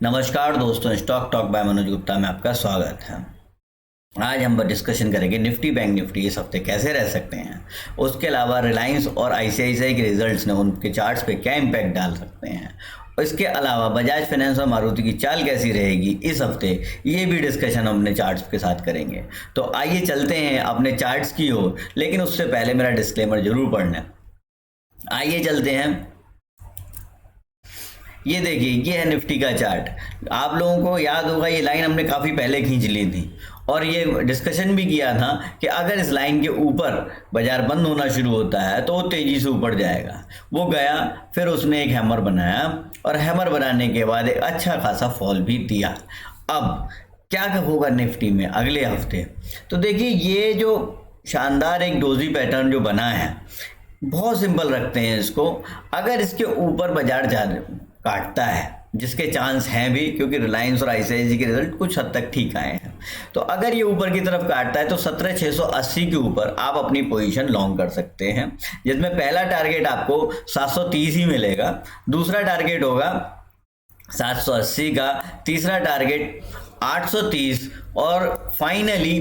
नमस्कार दोस्तों, stock talk bye Manoj Gupta में आपका स्वागत है। आज हम डिस्कशन करेंगे निफ्टी बैंक निफ्टी इस हफ्ते कैसे रह सकते हैं। उसके अलावा रिलायंस और आईसीआईसीआई के रिजल्ट्स ने उनके चार्ट्स पे क्या इम्पैक्ट डाल सकते हैं। इसके अलावा बजाज फाइनेंस और मारुति की चाल कैसी रहेगी इस हफ्ते, ये भी डिस्कशन हम अपने चार्ट्स के साथ करेंगे। तो आइए चलते हैं अपने चार्ट्स की ओर, लेकिन उससे पहले मेरा डिस्क्लेमर जरूर पढ़ना। आइए चलते हैं। ये देखिए, ये है निफ्टी का चार्ट। आप लोगों को याद होगा ये लाइन हमने काफ़ी पहले खींच ली थी और ये डिस्कशन भी किया था कि अगर इस लाइन के ऊपर बाजार बंद होना शुरू होता है तो वो तेज़ी से ऊपर जाएगा। वो गया, फिर उसने एक हैमर बनाया और हैमर बनाने के बाद एक अच्छा खासा फॉल भी दिया। अब क्या होगा निफ्टी में अगले हफ्ते, तो देखिए ये जो शानदार एक डोजी पैटर्न जो बना है, बहुत सिंपल रखते हैं इसको। अगर इसके ऊपर बाजार काटता है, जिसके चांस हैं भी क्योंकि रिलायंस और आईसीआईसीआई के रिजल्ट कुछ हद तक ठीक आए हैं, तो अगर ये ऊपर की तरफ काटता है तो 17,680 के ऊपर आप अपनी पोजीशन लॉन्ग कर सकते हैं, जिसमें पहला टारगेट आपको 730 ही मिलेगा, दूसरा टारगेट होगा 780 का, तीसरा टारगेट 830 और फाइनली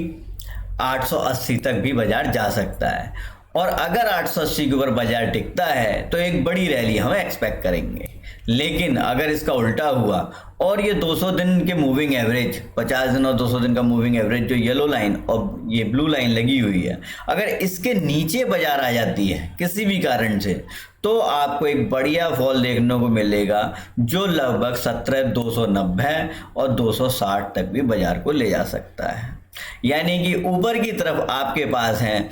880 तक भी बाजार जा सकता है। और अगर 880 के ऊपर बाजार टिकता है तो एक बड़ी रैली हम एक्सपेक्ट करेंगे। लेकिन अगर इसका उल्टा हुआ और ये 200 दिन के मूविंग एवरेज, 50 दिन और 200 दिन का मूविंग एवरेज जो येलो लाइन और ये ब्लू लाइन लगी हुई है, अगर इसके नीचे बाजार आ जाती है किसी भी कारण से, तो आपको एक बढ़िया फॉल देखने को मिलेगा जो लगभग 17,290 और 260 तक भी बाजार को ले जा सकता है। यानी कि ऊपर की तरफ आपके पास है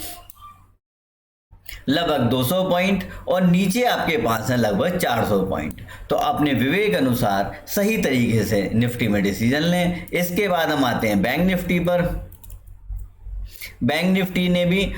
लगभग 200 पॉइंट और नीचे आपके पास है लगभग 400 पॉइंट। तो अपने विवेक अनुसार सही तरीके से निफ्टी में डिसीजन लें। इसके बाद हम आते हैं बैंक निफ्टी पर। बैंक निफ्टी ने भी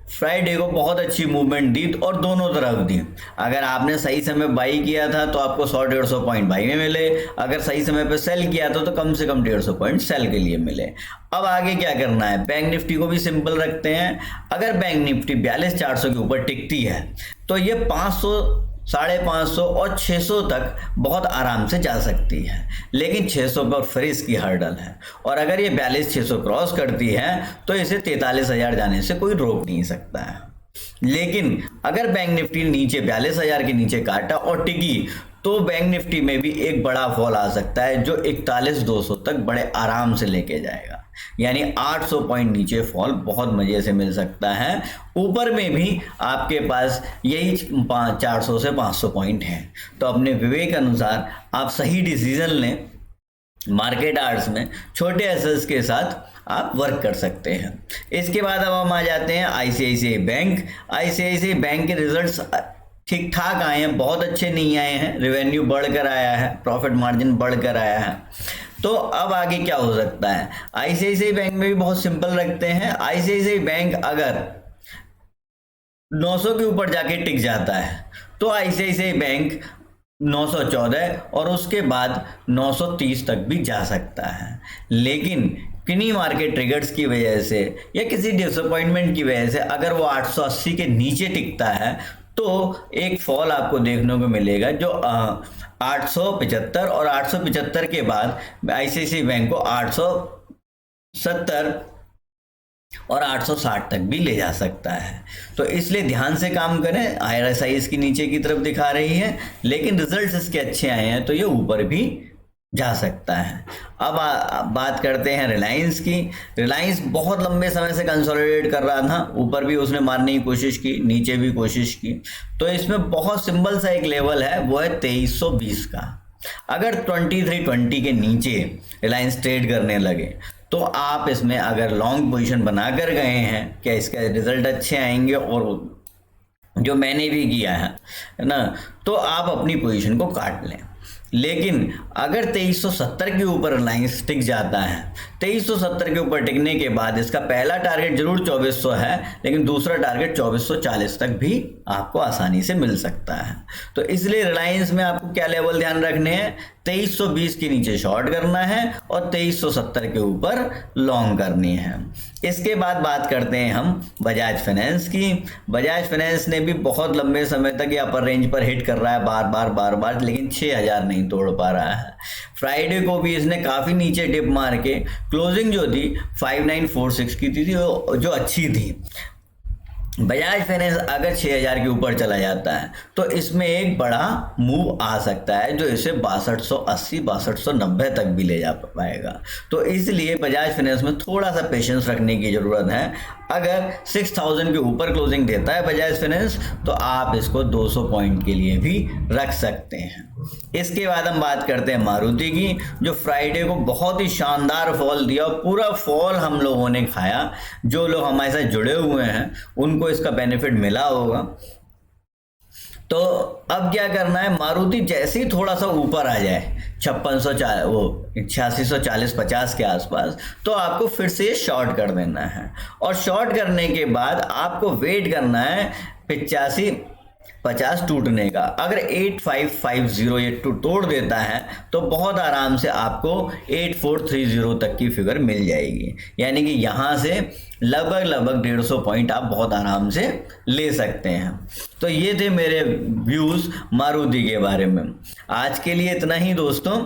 फ्राइडे को बहुत अच्छी मूवमेंट दी और दोनों तरफ दी। अगर आपने सही समय बाई किया था तो आपको 100-150 पॉइंट बाई में मिले, अगर सही समय पर सेल किया था तो कम से कम 150 पॉइंट सेल के लिए मिले। अब आगे क्या करना है, बैंक निफ्टी को भी सिंपल रखते हैं। अगर बैंक निफ्टी 42,400 के ऊपर टिकती है तो ये 500, 550 और 600 तक बहुत आराम से जा सकती है, लेकिन 600 पर फिर इसकी हर्डल है। और अगर ये 42,600 क्रॉस करती है तो इसे 43,000 जाने से कोई रोक नहीं सकता है। लेकिन अगर बैंक निफ्टी नीचे 42,000 के नीचे काटा और टिकी तो बैंक निफ्टी में भी एक बड़ा फॉल आ सकता है जो 41,200 तक बड़े आराम से लेके जाएगा। यानी 800 पॉइंट नीचे फॉल बहुत मजे से मिल सकता है। ऊपर में भी आपके पास यही 400 से 500 पॉइंट हैं। तो अपने विवेक अनुसार आप सही डिसीजन लें। मार्केट आवर्स में छोटे एसेट्स के साथ आप वर्क कर सकते हैं। इसके बाद अब हम आ जाते हैं आईसीआईसीआई बैंक। आईसीआईसीआई बैंक के रिजल्ट्स ठीक ठाक आए हैं, बहुत अच्छे नहीं आए हैं। रेवेन्यू बढ़कर आया है, प्रॉफिट मार्जिन बढ़कर आया है। तो अब आगे क्या हो सकता है, आईसीआईसीआई बैंक में भी बहुत सिंपल रखते हैं। आईसीआईसीआई बैंक अगर 900 के ऊपर जाके टिक जाता है तो आईसीआईसीआई बैंक 914 और उसके बाद 930 तक भी जा सकता है। लेकिन किन्हीं मार्केट ट्रिगर्स की वजह से या किसी डिसअपॉइंटमेंट की वजह से अगर वो 880 के नीचे टिकता है तो एक फॉल आपको देखने को मिलेगा जो 875 और 875 के बाद आईसीआईसीआई बैंक को 870 और 860 तक भी ले जा सकता है। तो इसलिए ध्यान से काम करें। आरएसआई इसकी नीचे की तरफ दिखा रही है, लेकिन रिजल्ट्स इसके अच्छे आए हैं तो ये ऊपर भी जा सकता है। अब बात करते हैं रिलायंस की। रिलायंस बहुत लंबे समय से कंसोलिडेट कर रहा था, ऊपर भी उसने मारने की कोशिश की, नीचे भी कोशिश की। तो इसमें बहुत सिंपल सा एक लेवल है, वो है 2320 का। अगर 2320 के नीचे रिलायंस ट्रेड करने लगे तो आप इसमें अगर लॉन्ग पोजीशन बनाकर गए हैं, क्या इसका रिजल्ट अच्छे आएंगे और जो मैंने भी किया है ना, तो आप अपनी पोजीशन को काट लें। लेकिन अगर 2370 के ऊपर रिलायंस टिक जाता है, 2370 के ऊपर टिकने के बाद इसका पहला टारगेट जरूर 2400 है, लेकिन दूसरा टारगेट 2440 तक भी आपको आसानी से मिल सकता है। तो इसलिए रिलायंस में आपको क्या लेवल ध्यान रखने हैं, 2320 के नीचे शॉर्ट करना है और 2370 के ऊपर लॉन्ग करनी है। इसके बाद बात करते हैं हम बजाज फाइनेंस की। बजाज फाइनेंस ने भी बहुत लंबे समय तक ये अपर रेंज पर हिट कर रहा है बार बार, लेकिन 6000 नहीं तोड़ पा रहा है। फ्राइडे को भी इसने काफ़ी नीचे डिप मार के क्लोजिंग जो थी 5946 की थी जो अच्छी थी। बजाज फाइनेंस अगर 6000 के ऊपर चला जाता है तो इसमें एक बड़ा मूव आ सकता है जो इसे 6280 6290 तक भी ले जा पाएगा। तो इसलिए बजाज फाइनेंस में थोड़ा सा पेशेंस रखने की ज़रूरत है। अगर 6000 के ऊपर क्लोजिंग देता है बजाज फाइनेंस तो आप इसको 200 पॉइंट के लिए भी रख सकते हैं। इसके बाद हम बात करते हैं मारुति की, जो फ्राइडे को बहुत ही शानदार फॉल दिया और पूरा फॉल हम लोगों ने खाया। जो लोग हमारे साथ जुड़े हुए हैं उनको इसका बेनिफिट मिला होगा। तो अब क्या करना है, मारुति जैसे ही थोड़ा सा ऊपर आ जाए 8640-50 के आसपास, तो आपको फिर से शॉर्ट कर देना है। और शॉर्ट करने के बाद आपको वेट करना है 8550 टूटने का। अगर 8550 ये तोड़ देता है तो बहुत आराम से आपको 8430 तक की फिगर मिल जाएगी। यानी कि यहाँ से लगभग 150 पॉइंट आप बहुत आराम से ले सकते हैं। तो ये थे मेरे व्यूज़ मारुति के बारे में। आज के लिए इतना ही दोस्तों।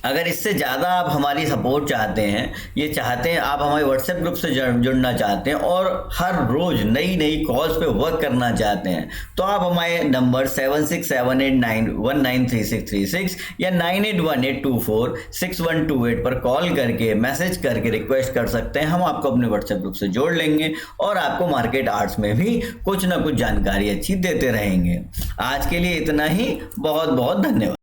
अगर इससे ज़्यादा आप हमारी सपोर्ट चाहते हैं, ये चाहते हैं आप हमारे व्हाट्सएप ग्रुप से जुड़ना चाहते हैं और हर रोज़ नई कॉल्स पे वर्क करना चाहते हैं, तो आप हमारे नंबर 767891933636 या 9818246128 पर कॉल करके मैसेज करके रिक्वेस्ट कर सकते हैं। हम आपको अपने व्हाट्सएप ग्रुप से जोड़ लेंगे और आपको मार्केट आर्ट्स में भी कुछ ना कुछ जानकारी अच्छी देते रहेंगे। आज के लिए इतना ही। बहुत बहुत धन्यवाद।